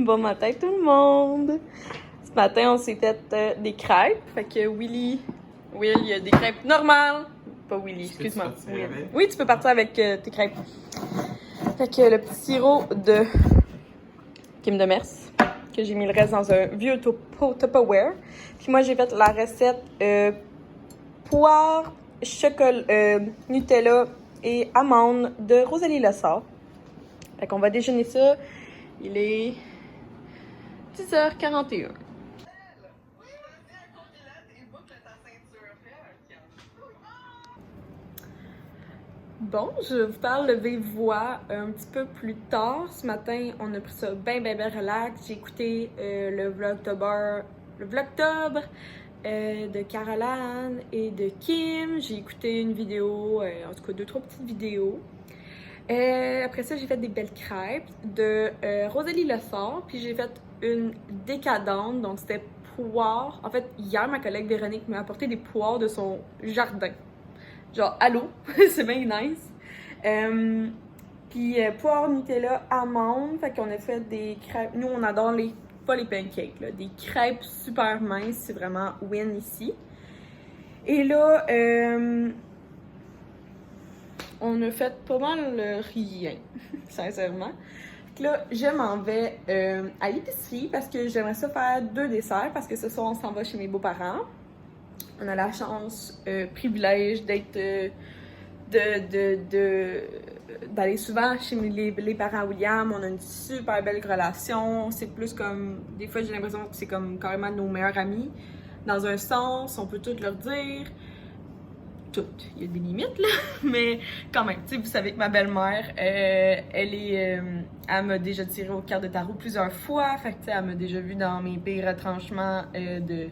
Bon matin tout le monde! Ce matin, on s'est fait des crêpes. Fait que Will, il y a des crêpes normales. Pas Willy, excuse-moi. Oui, tu peux partir avec tes crêpes. Fait que le petit sirop de Kim de Mers, que j'ai mis le reste dans un vieux Tupperware. Puis moi, j'ai fait la recette poire, chocolat, Nutella et amandes de Rosalie Lessard. Fait qu'on va déjeuner ça. Il est 10h41. Bon, je vous parle de vive voix un petit peu plus tard. Ce matin, on a pris ça bien relax. J'ai écouté le Vlogtober de Caroline et de Kim. J'ai écouté une vidéo, en tout cas 2-3 petites vidéos. Après ça, j'ai fait des belles crêpes de Rosalie Lessard. Puis j'ai fait une décadente, donc c'était poire. En fait, hier, ma collègue Véronique m'a apporté des poires de son jardin. Genre, allô, c'est bien nice. Puis poire, Nutella, amandes. Fait qu'on a fait des crêpes. Nous, on adore pas les pancakes, là, des crêpes super minces. C'est vraiment win ici. Et là, on a fait pas mal rien, sincèrement. Fait que là, je m'en vais à l'épicerie parce que j'aimerais ça faire 2 desserts parce que ce soir, on s'en va chez mes beaux-parents. On a la chance, privilège d'être, d'aller souvent chez les parents William. On a une super belle relation. C'est plus comme, des fois j'ai l'impression que c'est comme carrément nos meilleurs amis. Dans un sens, on peut tout leur dire. Tout. Il y a des limites là, mais quand même, tu sais, vous savez que ma belle-mère, elle m'a déjà tiré aux cartes de tarot plusieurs fois. Fait que tu sais, elle m'a déjà vu dans mes pires retranchements de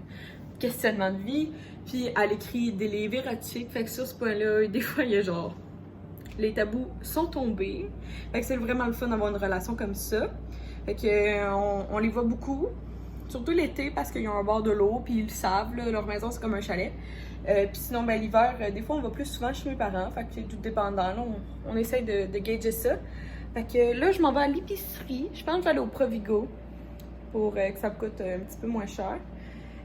questionnement de vie. Puis elle écrit des livres érotiques, fait que sur ce point-là, des fois il y a genre les tabous sont tombés. Fait que c'est vraiment le fun d'avoir une relation comme ça. Fait que on les voit beaucoup, surtout l'été parce qu'ils ont un bord de l'eau, puis ils le savent, là, leur maison c'est comme un chalet. Puis sinon ben l'hiver, des fois on va plus souvent chez mes parents, fait que c'est tout dépendant. Là, on essaye de gager ça. Fait que là je m'en vais à l'épicerie. Je pense que je vais aller au Provigo pour que ça me coûte un petit peu moins cher.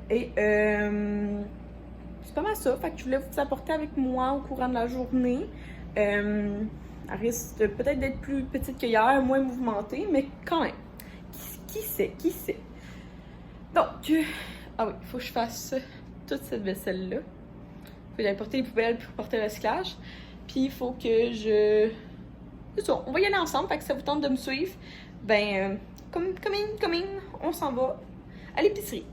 Et c'est pas mal ça, fait que je voulais vous apporter avec moi au courant de la journée. Elle risque peut-être d'être plus petite qu'hier, moins mouvementée, mais quand même. Qui sait? Donc, ah oui, il faut que je fasse toute cette vaisselle-là. Il faut que j'aille porter les poubelles pour porter le recyclage. Puis il faut que je... C'est ça, on va y aller ensemble, fait que ça vous tente de me suivre. Ben, come in, on s'en va à l'épicerie.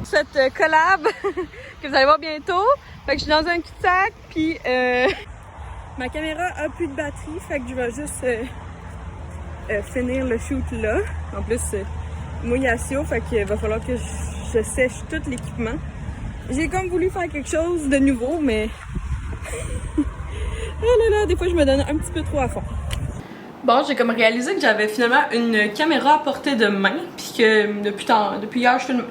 Cette collab que vous allez voir bientôt. Fait que je suis dans un cul-de-sac, puis ma caméra a plus de batterie, fait que je vais juste finir le shoot là. En plus, mouillation, fait qu'il va falloir que je sèche tout l'équipement. J'ai comme voulu faire quelque chose de nouveau, mais oh là, des fois je me donne un petit peu trop à fond. Bon, j'ai comme réalisé que j'avais finalement une caméra à portée de main, puis que depuis hier, je filme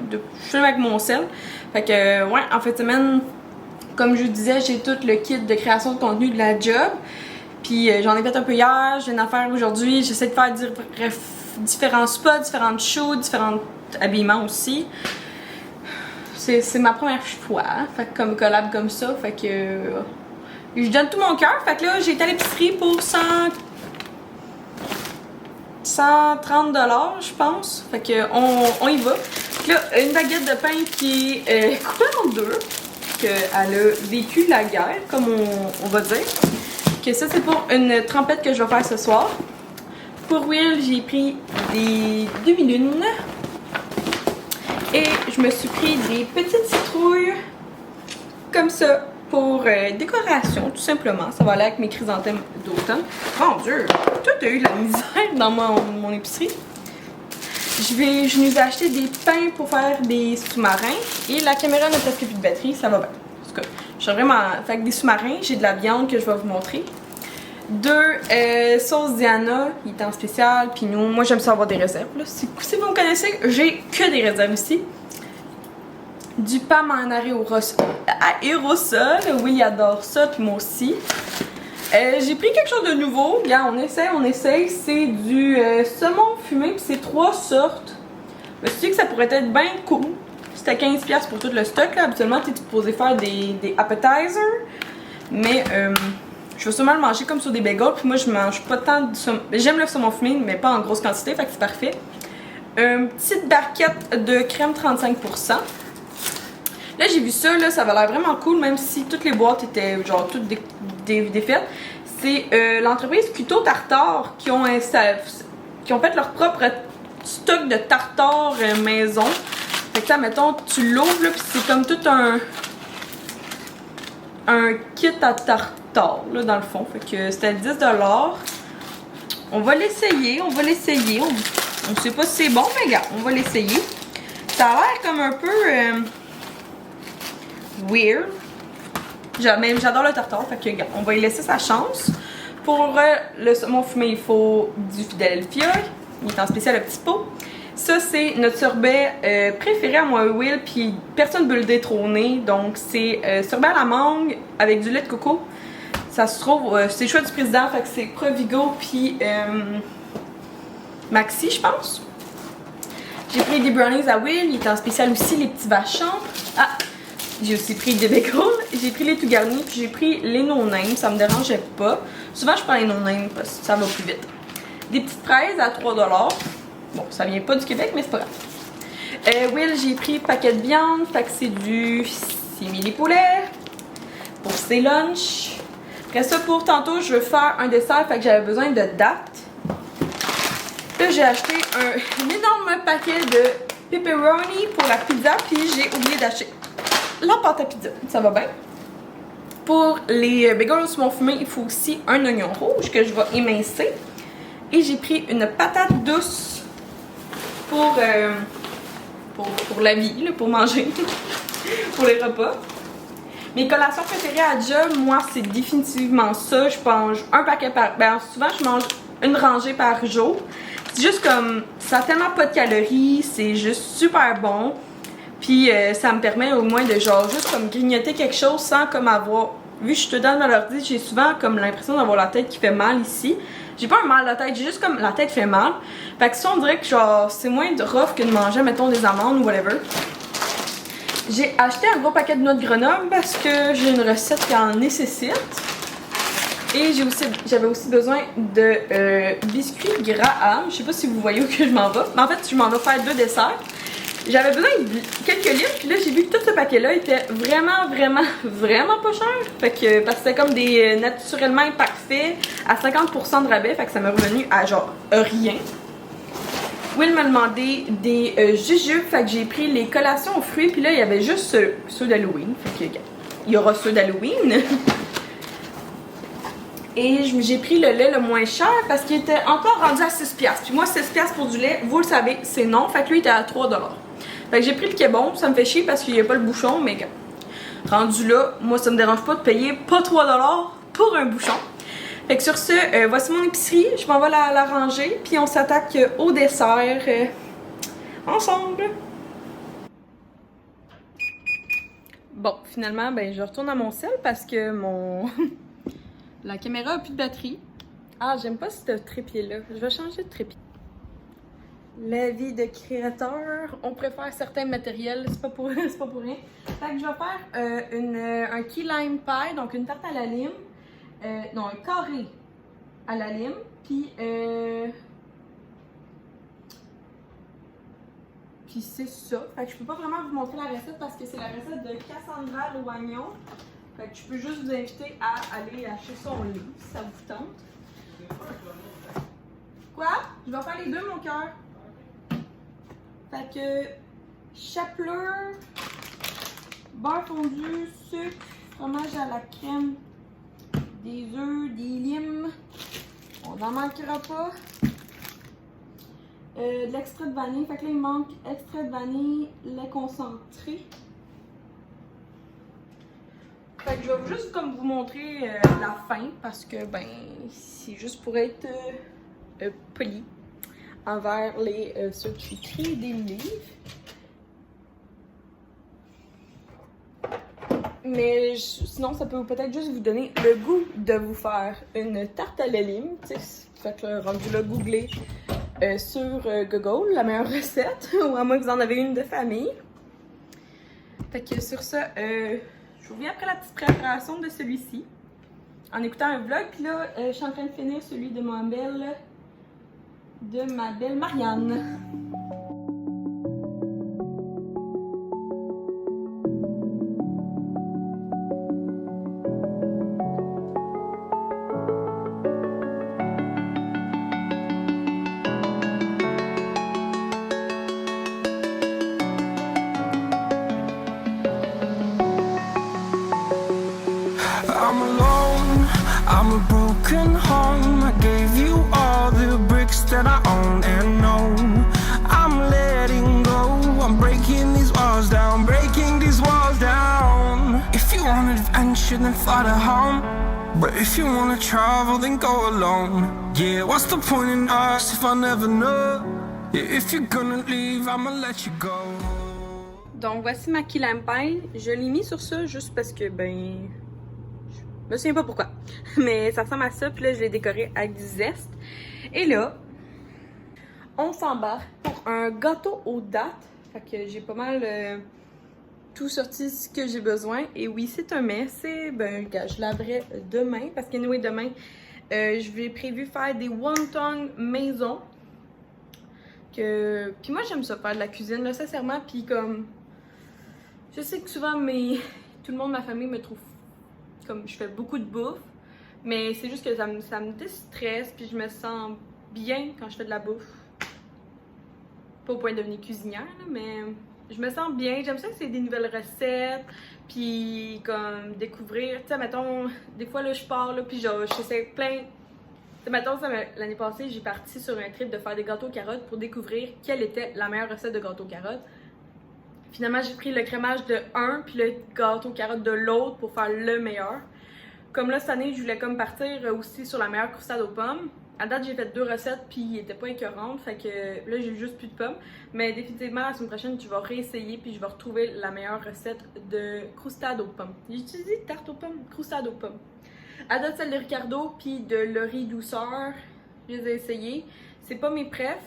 avec mon cell. Fait que, ouais, en fin de semaine, comme je vous disais, j'ai tout le kit de création de contenu de la job. Puis j'en ai fait un peu hier, j'ai une affaire aujourd'hui, j'essaie de faire différents spots, différentes shows, différents habillements aussi. C'est ma première fois, hein? Fait que comme collab comme ça, fait que je donne tout mon cœur. Fait que là, j'ai été à l'épicerie pour 130 $, je pense. Fait que on y va. Fait que là, une baguette de pain qui est coupée en deux, qu'elle a vécu la guerre, comme on va dire. Que ça, c'est pour une trempette que je vais faire ce soir. Pour Will, j'ai pris des demi-lunes. Et je me suis pris des petites citrouilles comme ça pour décoration, tout simplement. Ça va aller avec mes chrysanthèmes d'automne. Mon Dieu! Toi, t'as eu de la misère dans mon épicerie. Je nous ai acheté des pains pour faire des sous-marins. Et la caméra n'a presque plus de batterie, ça va bien. En tout cas, je suis vraiment... Fait que des sous-marins, j'ai de la viande que je vais vous montrer. 2 sauces Diana, il est en spécial. Puis nous, moi j'aime ça avoir des réserves. Là. Si vous me connaissez, j'ai que des réserves ici. du Pam en aérosol. Will adore ça, puis moi aussi. J'ai pris quelque chose de nouveau. Regarde, on essaye. C'est du saumon fumé, puis c'est 3 sortes. Je me suis dit que ça pourrait être bien cool. C'était 15$ pour tout le stock. Là. Habituellement, tu es supposé faire des appetizers. Mais je vais sûrement le manger comme sur des bagels. Puis moi, je mange pas tant de saumon. J'aime le saumon fumé, mais pas en grosse quantité. Fait que c'est parfait. Une petite barquette de crème 35%. Là, j'ai vu ça. Là, ça va l'air vraiment cool, même si toutes les boîtes étaient genre toutes défaites. C'est l'entreprise Cuto Tartare qui ont fait leur propre stock de tartare maison. Fait que ça, mettons, tu l'ouvres, là, pis c'est comme tout un kit à tartare, là, dans le fond. Fait que c'était 10$. On va l'essayer, on sait pas si c'est bon, mais regarde, on va l'essayer. Ça a l'air comme un peu weird. J'adore le tartare, fait que regarde, on va y laisser sa chance. Pour le saumon fumé, il faut du Philadelphia. Il est en spécial le petit pot. Ça, c'est notre sorbet préféré à moi et Will, puis personne ne veut le détrôner. Donc, c'est sorbet à la mangue avec du lait de coco. Ça se trouve, c'est le choix du président, fait que c'est Provigo, puis Maxi, je pense. J'ai pris des brownies à Will, il est en spécial aussi, les petits vachons. Ah! J'ai aussi pris des bacon, j'ai pris les tout garnis, puis j'ai pris les no-name, ça me dérangeait pas. Souvent, je prends les no-name parce que ça va plus vite. Des petites fraises à 3$. Bon, ça vient pas du Québec, mais c'est pas grave. Will, j'ai pris paquet de viande, fait que c'est du simili poulet pour ses lunchs. Après ça, pour tantôt, je veux faire un dessert, fait que j'avais besoin de dattes. Là, j'ai acheté un énorme paquet de pepperoni pour la pizza, puis j'ai oublié d'acheter la pâte à pizza. Ça va bien. Pour les bagels au saumon fumé, il faut aussi un oignon rouge que je vais émincer. Et j'ai pris une patate douce pour la vie, là, pour manger, pour les repas. Mes collations préférées à job, moi, c'est définitivement ça. Je mange un paquet par... Ben, souvent, je mange une rangée par jour. C'est juste comme... Ça a tellement pas de calories, c'est juste super bon. Puis ça me permet au moins de genre juste comme grignoter quelque chose sans comme avoir... Vu que je suis tout le temps dans l'ordi, j'ai souvent comme l'impression d'avoir la tête qui fait mal ici. J'ai pas un mal à la tête, j'ai juste comme la tête fait mal. Fait que ça, on dirait que genre c'est moins de rough que de manger, mettons, des amandes ou whatever. J'ai acheté un gros paquet de noix de Grenoble parce que j'ai une recette qui en nécessite. Et j'avais aussi besoin de biscuits Graham. Je sais pas si vous voyez où que je m'en vais. Mais en fait, je m'en vais faire 2 desserts. J'avais besoin de quelques livres, puis là j'ai vu que tout ce paquet-là était vraiment pas cher. Fait que, parce que c'était comme des naturellement parfaits à 50% de rabais, fait que ça m'est revenu à genre rien. Will m'a demandé des jujubes, fait que j'ai pris les collations aux fruits, puis là il y avait juste ceux d'Halloween. Fait que, il y aura ceux d'Halloween. Et j'ai pris le lait le moins cher parce qu'il était encore rendu à 6$. Puis moi, 6$ pour du lait, vous le savez, c'est non. Fait que lui, il était à 3$. Fait que j'ai pris le qui est bon. Ça me fait chier parce qu'il n'y a pas le bouchon. Mais rendu là, moi, ça me dérange pas de payer pas 3$ pour un bouchon. Fait que sur ce, voici mon épicerie. Je m'en vais la ranger. Puis on s'attaque au dessert ensemble. Bon, finalement, ben je retourne à mon sel parce que la caméra a plus de batterie. Ah, j'aime pas ce trépied-là. Je vais changer de trépied. La vie de créateur, on préfère certains matériels, c'est pas pour rien. Fait que je vais faire un key lime pie, donc une tarte à la lime. Non, un carré à la lime. Puis c'est ça. Fait que je peux pas vraiment vous montrer la recette parce que c'est la recette de Cassandra Loignon. Fait que je peux juste vous inviter à aller acheter son livre si ça vous tente. Quoi? Je vais faire les deux, mon cœur. Fait que chapelure, beurre fondu, sucre, fromage à la crème, des œufs, des limes. On n'en manquera pas. De l'extrait de vanille. Fait que là, il manque extrait de vanille, lait concentré. Fait que je vais juste comme vous montrer la fin parce que ben c'est juste pour être poli envers les circuiteries des livres. Mais sinon, ça peut peut-être juste vous donner le goût de vous faire une tarte à la lime. Fait que rendu là, googlez sur Google la meilleure recette, ou à moins que vous en avez une de famille. Fait que sur ça, je vous reviens après la petite préparation de celui-ci. En écoutant un vlog, puis là, je suis en train de finir celui de ma belle Marianne. I'm alone, I'm a broken home. I gave you all the bricks that I own and know. I'm letting go, I'm breaking these walls down, breaking these walls down. If you want adventure, then fly to home. But if you wanna travel, then go alone. Yeah, what's the point in us if I never know? Yeah, if you're gonna leave, I'ma let you go. Donc voici ma key lime pie. Je l'ai mis sur ça juste parce que, ben... je me souviens pas pourquoi. Mais ça ressemble à ça. Puis là, je l'ai décoré avec du zeste. Et là, on s'embarque pour un gâteau aux dattes. Fait que j'ai pas mal tout sorti ce que j'ai besoin. Et oui, c'est un mess. Ben, je laverai demain. Parce qu'anyway, demain, je vais prévu faire des wontons maison. Puis moi, j'aime ça faire de la cuisine, là, sincèrement. Puis comme... je sais que souvent, tout le monde de ma famille me trouve comme je fais beaucoup de bouffe, mais c'est juste que ça me déstresse, puis je me sens bien quand je fais de la bouffe. Pas au point de devenir cuisinière, là, mais je me sens bien. J'aime ça que c'est des nouvelles recettes, puis comme découvrir, tu sais, mettons, des fois là je pars, là, puis genre, je sais plein... T'sais, mettons, l'année passée, j'ai parti sur un trip de faire des gâteaux aux carottes pour découvrir quelle était la meilleure recette de gâteau aux carottes. Finalement, j'ai pris le crémage de un puis le gâteau aux carottes de l'autre pour faire le meilleur. Comme là, cette année, je voulais comme partir aussi sur la meilleure croustade aux pommes. À date, j'ai fait 2 recettes puis ils étaient pas écœurantes, fait que là, j'ai juste plus de pommes. Mais définitivement, la semaine prochaine, je vais réessayer puis je vais retrouver la meilleure recette de croustade aux pommes. J'ai utilisé tarte aux pommes, croustade aux pommes. À date, celle de Ricardo puis de Laurie Douceur, je les ai essayées. C'est pas mes préfs.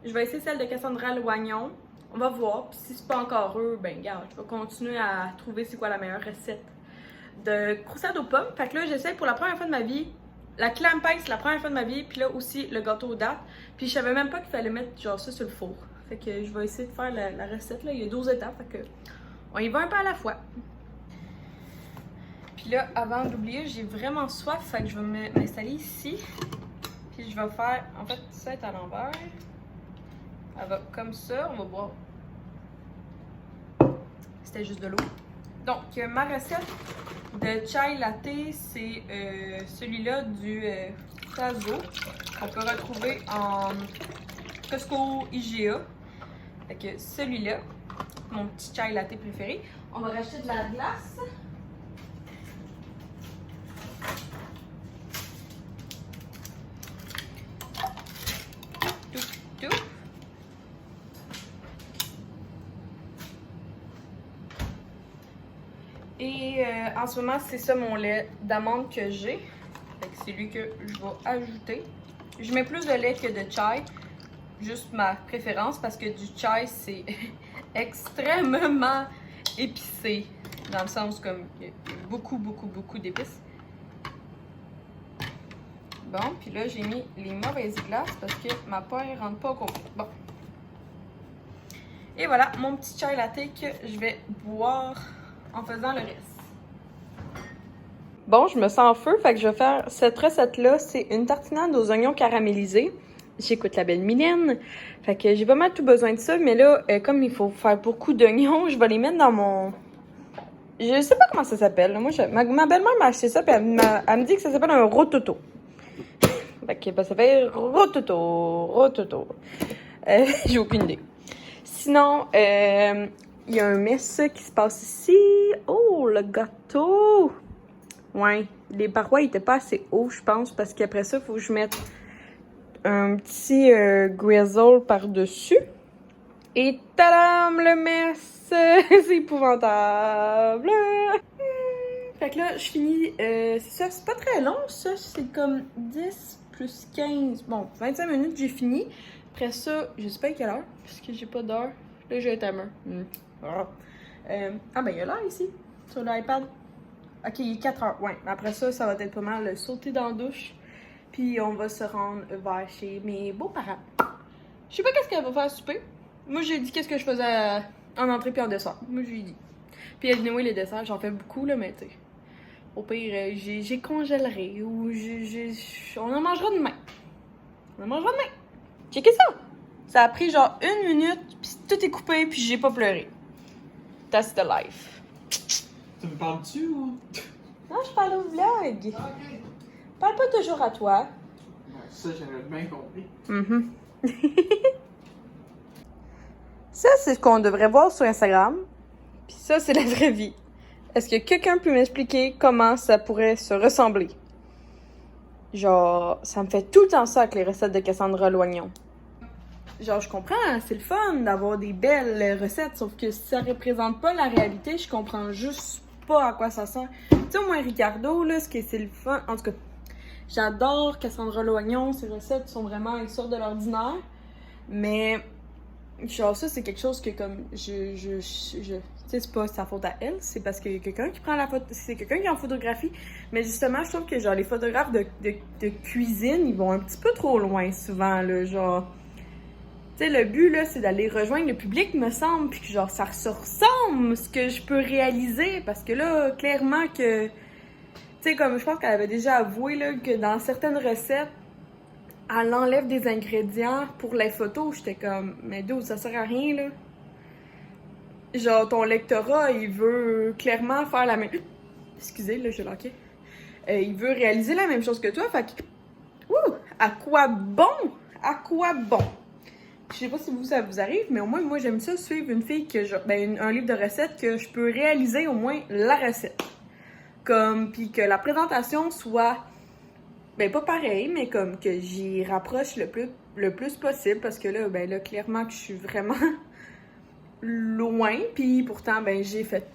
Je vais essayer celle de Cassandra Loignon. On va voir, puis si c'est pas encore eux, ben regarde, je vais continuer à trouver c'est quoi la meilleure recette de croustade aux pommes. Fait que là, j'essaie pour la première fois de ma vie, la clam pie, c'est la première fois de ma vie, puis là aussi le gâteau aux dattes. Puis je savais même pas qu'il fallait mettre genre ça sur le four. Fait que je vais essayer de faire la recette, là, il y a 12 étapes, fait que on y va un peu à la fois. Puis là, avant d'oublier, j'ai vraiment soif, fait que je vais m'installer ici. Puis je vais faire, en fait, ça est à l'envers. Elle va comme ça, on va boire. C'était juste de l'eau. Donc, ma recette de chai latte, c'est celui-là du Tazo qu'on peut retrouver en Costco IGA. Fait que celui-là, mon petit chai latte préféré. On va racheter de la glace. Tout. Et en ce moment, c'est ça mon lait d'amande que j'ai. C'est lui que je vais ajouter. Je mets plus de lait que de chai. Juste ma préférence parce que du chai, c'est extrêmement épicé. Dans le sens comme il y a beaucoup d'épices. Bon, puis là, j'ai mis les mauvaises glaces parce que ma paille rentre pas au complet. Bon. Et voilà, mon petit chai latte que je vais boire en faisant le reste. Bon, je me sens en feu, fait que je vais faire cette recette-là. C'est une tartinade aux oignons caramélisés. J'écoute la belle Mylène. Fait que j'ai pas mal tout besoin de ça, mais là, comme il faut faire beaucoup d'oignons, je vais les mettre dans mon... Je sais pas comment ça s'appelle. Moi, ma belle-mère m'a acheté ça, puis elle me dit que ça s'appelle un rototo. Fait que ça fait rototo. J'ai aucune idée. Sinon, il y a un mess qui se passe ici. Oh, le gâteau! Ouais, les parois étaient pas assez hauts, je pense, parce qu'après ça, il faut que je mette un petit grizzle par-dessus. Et tadam, le mess! C'est épouvantable! Fait que là, je finis. C'est ça, c'est pas très long, ça. C'est comme 10 plus 15. Bon, 25 minutes, j'ai fini. Après ça, je sais pas à quelle heure, parce que j'ai pas d'heure. Là, j'ai un timer. Ah, ben, il y a l'heure ici, sur l'iPad. Ok, il est 4 heures. Ouais, après ça, ça va être pas mal sauter dans la douche. Puis on va se rendre vers chez mes beaux-parents. Je sais pas qu'est-ce qu'elle va faire à souper. Moi, j'ai dit qu'est-ce que je faisais en entrée puis en dessert. Moi, j'ai dit. Puis anyway, les desserts, j'en fais beaucoup, là, mais tu sais. Au pire, j'ai congélerai ou on en mangera demain. On en mangera demain. Checkez ça! Ça a pris genre 1 minute, puis tout est coupé, puis j'ai pas pleuré. That's the life. Tu me parles-tu ou? Non, je parle au vlog. Ok. Parle pas toujours à toi. Ouais, ça, j'avais bien compris. Ça, c'est ce qu'on devrait voir sur Instagram. Puis ça, c'est la vraie vie. Est-ce que quelqu'un peut m'expliquer comment ça pourrait se ressembler? Genre, ça me fait tout le temps ça avec les recettes de Cassandra Loignon. Genre, je comprends, c'est le fun d'avoir des belles recettes, sauf que si ça représente pas la réalité, je comprends juste pas à quoi ça sert. Tu sais, au moins Ricardo, là, ce que c'est le fun... En tout cas, j'adore Cassandra Loignon, ses recettes sont vraiment elles sortent de l'ordinaire, mais... Genre, ça, c'est quelque chose que, comme, tu sais, c'est pas sa faute à elle, c'est parce qu'il y a quelqu'un qui prend la photo, c'est quelqu'un qui en photographie. Mais justement, je trouve que, genre, les photographes de cuisine, ils vont un petit peu trop loin, souvent, là, genre... Tu sais, le but, là, c'est d'aller rejoindre le public, me semble, puis que, genre, ça ressemble ce que je peux réaliser, parce que là, clairement que... Tu sais, comme, je pense qu'elle avait déjà avoué, là, que dans certaines recettes, elle enlève des ingrédients pour les photos. J'étais comme, mais d'où ça sert à rien, là. Genre, ton lectorat, il veut clairement faire la même... Excusez, là, j'ai locké. Il veut réaliser la même chose que toi, fait que... Ouh! À quoi bon? À quoi bon? Je sais pas si vous, ça vous arrive, mais au moins, moi, j'aime ça, suivre une fille que je... Ben, un livre de recettes que je peux réaliser au moins la recette. Comme, puis que la présentation soit... Ben, pas pareil, mais comme que j'y rapproche le plus possible, parce que là, ben là, clairement que je suis vraiment loin, puis pourtant, ben, j'ai fait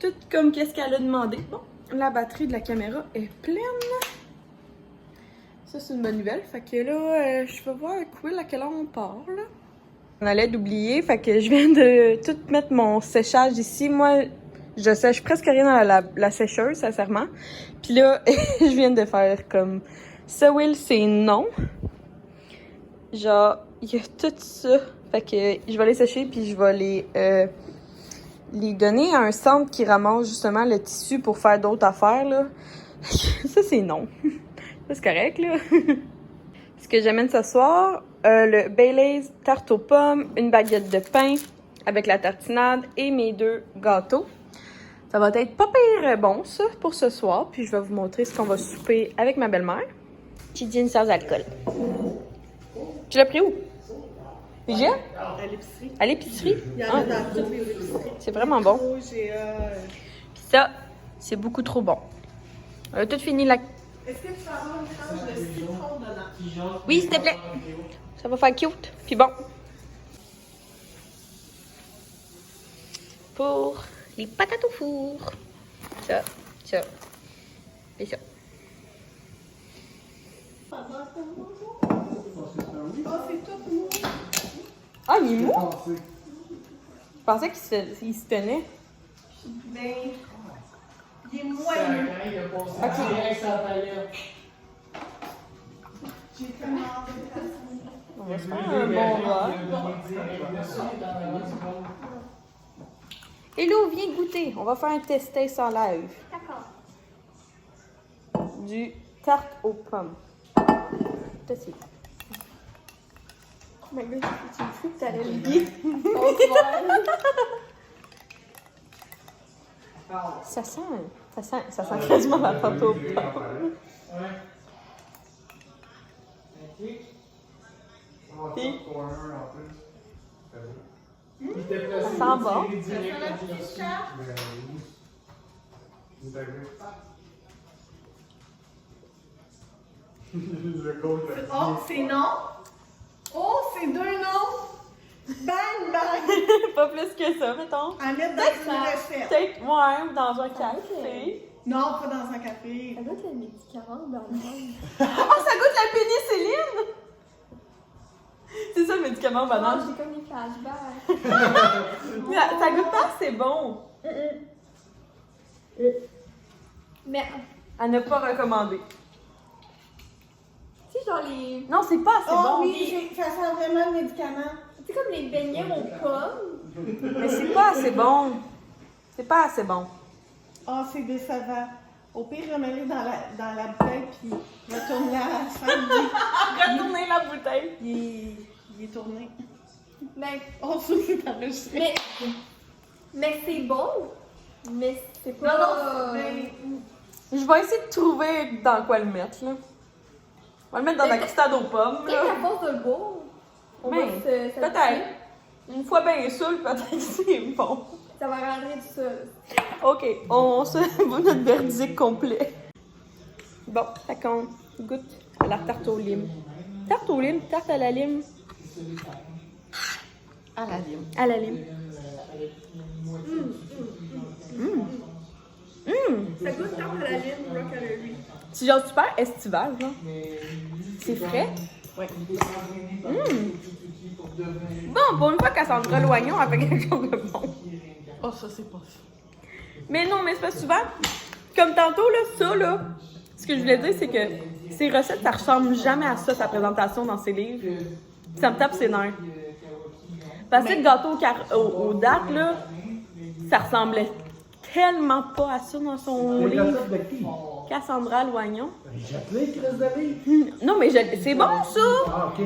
tout comme qu'est-ce qu'elle a demandé. Bon, la batterie de la caméra est pleine. Ça, c'est une bonne nouvelle. Fait que là, je vais voir Quill à quelle heure on part, là. On allait d'oublier, fait que je viens de tout mettre mon séchage ici. Moi, je sèche presque rien dans la sécheuse, sincèrement. Puis là, je viens de faire comme... Ça, Will, c'est non. Genre, il y a tout ça. Fait que je vais les sécher, puis je vais les donner à un centre qui ramasse justement le tissu pour faire d'autres affaires, là. Ça, c'est non. Ça, c'est correct, là. Ce que j'amène ce soir, le Baileys tarte aux pommes, une baguette de pain avec la tartinade et mes 2 gâteaux. Ça va être pas pire bon, ça, pour ce soir. Puis je vais vous montrer ce qu'on va souper avec ma belle-mère. Chidine sans alcool. Tu l'as pris où? J'ai? À l'épicerie. À l'épicerie? Il y en a dans toutes les épiceries. C'est vraiment bon. J'ai Puis ça, c'est beaucoup trop bon. On a tout fini la... Est-ce que tu vas avoir une tranche de citron dedans? Oui, s'il te plaît. Ça va faire cute. Puis bon. Pour les patates au four. Ça et ça. Oh, c'est tout mou. Ah, il est mou? Je pensais qu'il se tenait. Ben, il est moelleux. J'ai tellement envie de faire ça. On va se faire un bon verre. Hello, viens goûter. On va faire un test en live. D'accord. Du tarte aux pommes. Ça, c'est... Oh my god, tu me fous que t'allais l'oublier. Ça sent quasiment la tarte aux pommes. Ça sent bon. Oh, c'est non. Oh, c'est 2 noms. Bang, bang. pas plus que ça, mettons. À mettre dans une recette. Peut-être, ouais, ou dans un café. Non, pas dans un café. Ça goûte le médicament banane. Oh, ça goûte la pénicilline! C'est ça le médicament Oh, banane. j'ai comme des flashbacks. Ça goûte pas assez bon. Mais, À ne pas recommander. tu sais, genre les. Non, c'est pas assez Oh bon. oui, ça sent vraiment le médicament. C'est comme les beignets aux pommes. Mais c'est pas assez bon. C'est pas assez bon. Oh, c'est décevant. Au pire, remets-les dans la bouteille, puis retourne-la à 5 Retournez la bouteille. Il est tourné. Mais, Oh, ça, c'est enregistré. mais c'est bon. Mais c'est pas. Non, mais... Je vais essayer de trouver dans quoi le mettre, là. On va le mettre dans la crustade aux pommes, Peut-être là. à force de le boire, on Mais, va se. peut-être. Une fois bien saoul, peut-être que c'est bon. Ça va rentrer tout seul. OK, on se voit notre verdict complet. Bon, fait qu'on goûte à la tarte aux limes. Tarte aux limes, tarte à la lime. À la lime. À la lime. Ça goûte tarte à la lime, rock à la lui. C'est genre super estival, là. C'est frais. Oui. Bon, pour une fois, Cassandra Loignon a fait quelque chose de bon. Oh, ça, c'est pas ça. Mais non, mais c'est pas souvent. Comme tantôt, là, ça, là, ce que je voulais dire, c'est que ces recettes, ça ressemble jamais à ça, sa présentation dans ses livres. Ça me tape ses nerfs. Parce que le gâteau aux dattes, là, ça ressemblait tellement pas à ça dans son Les livre. recettes de qui? Cassandra Loignon. J'ai appelé Chris David. Non, mais c'est bon, ça! Ah, ok.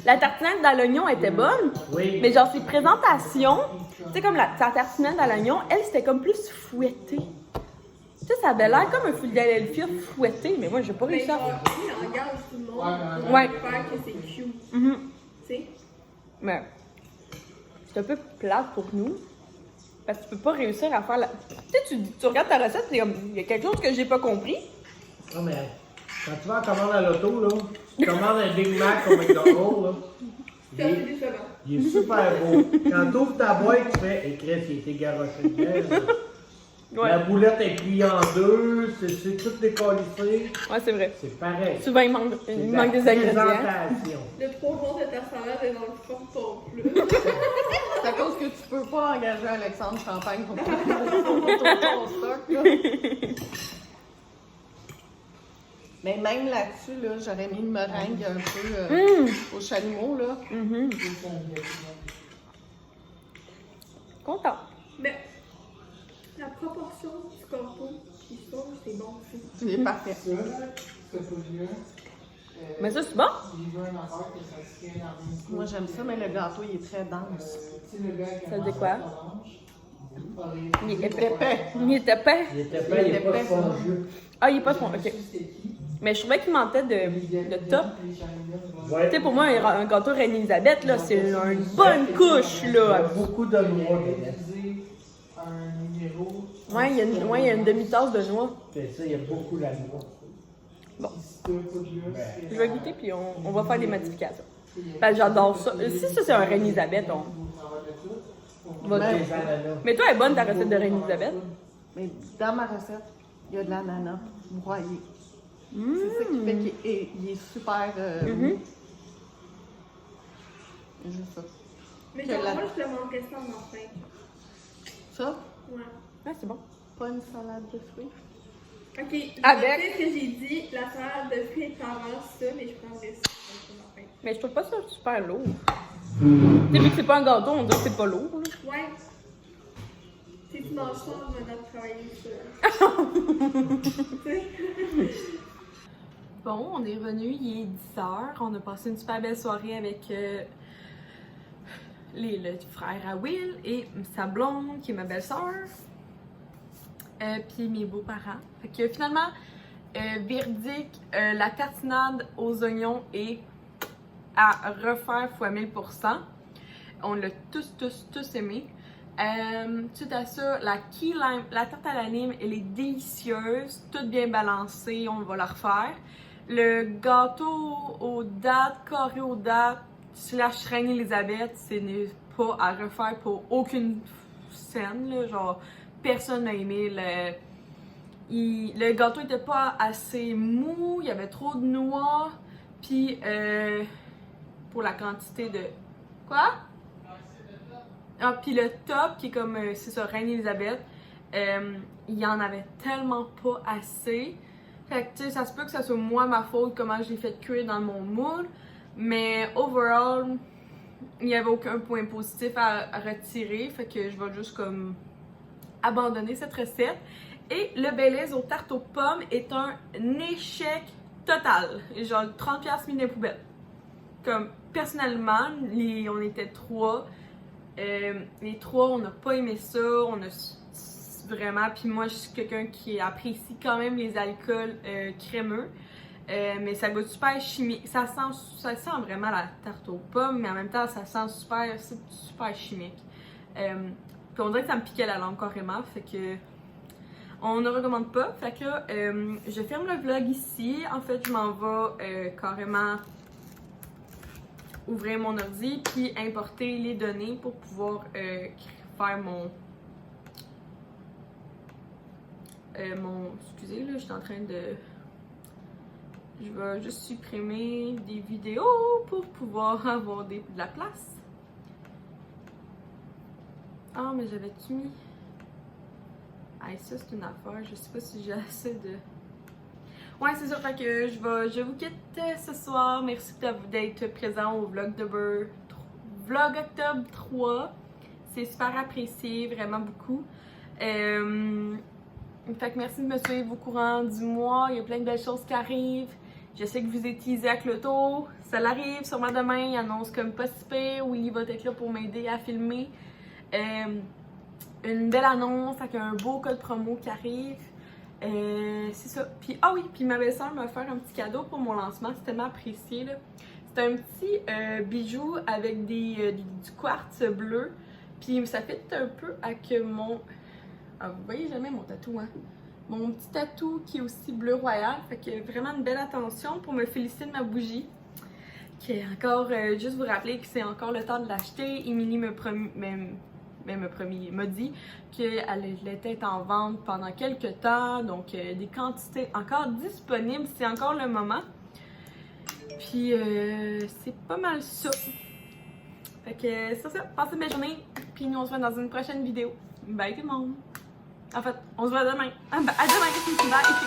La tartinade à l'oignon était bonne, Oui. mais genre ses présentations, tu sais, comme sa tartinade à l'oignon, elle, c'était comme plus fouetté. Tu sais, ça avait l'air comme un Philadelphia fouetté, mais moi, j'ai pas Mais réussi à... genre, il engage tout le monde. Ouais. Pour faire que c'est cute. Mhm. Tu sais? Mais c'est un peu plate pour nous, parce que tu peux pas réussir à faire la... Tu sais, tu regardes ta recette, c'est comme, il y a quelque chose que j'ai pas compris. Non, mais quand tu vas en commande à l'auto, là, tu commandes un Big Mac au McDonald's, là. C'est assez décevant. Il est super beau. Quand tu ouvres ta boîte, tu fais « Et Chris, il était garoché dedans. Ouais, La boulette est pliée en deux, c'est tout décollissé. ouais, c'est vrai. C'est pareil. Souvent, il manque C'est des la ingrédients. présentation. Le 3 jours de ta salade est dans le fond de ton plus. C'est à cause que tu peux pas engager Alexandre Champagne pour ton stock, là. Mais même là-dessus, là, j'aurais mis une meringue un peu au chalumeau, là. Mhm. Content. Mais la proportion du gâteau qui sauce, c'est bon aussi. C'est parfait. Ça, c'est pas vieux. Mais ça, c'est bon. J'ai vu une affaire que ça se tient dans une Moi, j'aime ça, mais le gâteau, il est très dense. Tu sais, le gars qui a Ça dit quoi? Il est épais. Épais. Il est épais. Il était pas, il est pas spongieux. Ah, il est pas son. Ok. Mais je trouvais qu'il manquait de top. Ouais. Tu sais, pour moi, un gâteau Reine-Élisabeth, là, c'est une bonne couche, Il y a là. beaucoup de noix dedans. Un numéro. Ouais, il y a une demi-tasse de noix. C'est ça, il y a beaucoup de noix. Si tu veux pas de vieux, Je vais goûter, puis on va faire des modifications. Parce que j'adore ça. Si ça, c'est un Reine-Élisabeth, on va Ouais, goûter. les ananas. Mais toi, elle est bonne, ta recette de Reine-Élisabeth. Mais dans ma recette, il y a de l'ananas broyé. Mmh. C'est ça qui fait qu'il est super. Mhm. Juste ça. Mais Que genre, la- moi, je te manquais ça en enfin. Ça, Ouais. Ah, c'est bon. pas une salade de fruits. Ok, Avec- tu sais ce que j'ai dit, la salade de fruits est avant ça, mais je prendrais ça en fin. Mais je trouve pas ça super lourd. Tu sais, vu que c'est pas un gâteau, on dirait que c'est pas lourd, là. Ouais. Si tu manges ça, on va travailler ça. Tu sais? Bon, on est revenu, il est 10h. On a passé une super belle soirée avec le frère à Will et sa blonde, qui est ma belle-sœur. Puis mes beaux-parents. Fait que finalement, verdict, la tartinade aux oignons est à refaire fois 1000%. On l'a tous aimé. Suite à ça, la key lime, la tarte à la lime, elle est délicieuse, toute bien balancée, on va la refaire. Le gâteau aux dattes, carré aux dattes, slash Reine-Élisabeth, ce n'est pas à refaire pour aucune scène, là, genre personne n'a aimé le gâteau était pas assez mou, il y avait trop de noix, puis pour la quantité de... Quoi? Ah, puis le top, qui est comme, c'est ça, Reine Elisabeth, il y en avait tellement pas assez. Fait que, tu sais, ça se peut que ça soit moi ma faute, comment je l'ai fait cuire dans mon moule, mais overall, il n'y avait aucun point positif à retirer, fait que je vais juste comme abandonner cette recette. Et le Baileys aux tartes aux pommes est un échec total. Genre 30$ mis dans les poubelles. Comme personnellement, on était 3. Les 3, on n'a pas aimé ça. On a vraiment. Puis moi, je suis quelqu'un qui apprécie quand même les alcools crémeux. Mais ça goûte super chimique. Ça sent vraiment la tarte aux pommes, mais en même temps, ça sent super chimique. Puis on dirait que ça me piquait la langue carrément. Fait que on ne recommande pas. Fait que là, je ferme le vlog ici. En fait, je m'en vais carrément ouvrir mon ordi puis importer les données pour pouvoir faire mon excusez là, je suis en train de... Je vais juste supprimer des vidéos pour pouvoir avoir de la place. Ah, mais j'avais-tu mis... Ah, ça c'est une affaire, je sais pas si j'ai assez de... Ouais, c'est ça, fait que je vous quitte ce soir. Merci d'être présent au vlog Octobre 3. C'est super apprécié, vraiment beaucoup. Fait que merci de me suivre au courant du mois. Il y a plein de belles choses qui arrivent. Je sais que vous êtes Isaac Loto. Ça l'arrive sûrement demain. Il annonce comme pas si pire. Willy va être là pour m'aider à filmer. Une belle annonce avec un beau code promo qui arrive. C'est ça. Puis, ah oui, puis ma belle-sœur m'a offert un petit cadeau pour mon lancement. C'est tellement apprécié, là. C'est un petit bijou avec du quartz bleu. Puis ça fait un peu avec mon... Ah, vous voyez jamais mon tatou, hein? Mon petit tatou qui est aussi bleu royal. Fait que vraiment une belle attention pour me féliciter de ma bougie. Qui est encore, juste vous rappeler que c'est encore le temps de l'acheter. Émilie m'a dit qu'elle était en vente pendant quelques temps. Donc des quantités encore disponibles. C'est encore le moment. Puis c'est pas mal ça. Fait que c'est ça. Passez une belle journée. Puis nous on se voit dans une prochaine vidéo. Bye tout le monde! En fait, on se voit demain. À demain! Bye!